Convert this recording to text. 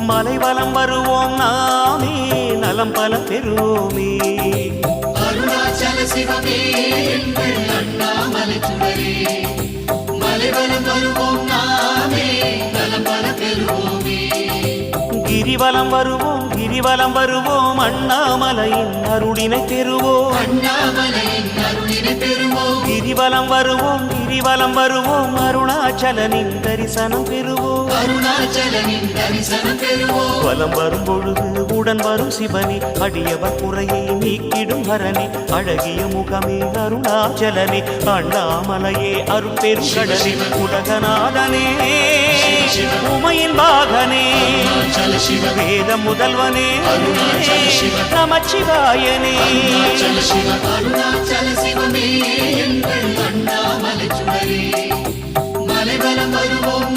மலைவலம் வருவோம் நாமே நலம் பல பெறுவோமே. அருணாச்சல சிவமே எங்கள் அண்ணாமலை சுடரே, மலைவலம் வருவோம் நாமே நலம் பல பெறுவோமே. கிரிவலம் வருவோம் கிரிவலம் வருவோம் அண்ணாமலையின் அருளினை பெறுவோம். அண்ணாமலையின் அருளினை பெறுவோம். கிரிவலம் வருவோம் கிரிவலம் வருவோம் அருணாச்சலனின் தரிசனம் பெறுவோம். அருணாச்சலனின் தரிசனம் பெறுவோம். வலம் வரும் பொழுது உடன் வரும் சிவனே, அடியவர் குறையை நீக்கிடும் ஹரனே, அழகிய முகமே அருணாச்சலனே, அண்ணாமலையே அருட்பெரும் கடலே, உலகநாதனே உமையின் பாகனே, வேத முதல்வனே நமச்சிவாயனே. அருணாச்சல சிவமே எங்கள் அண்ணாமலை சுடரே, மலைவலம் வருவோம்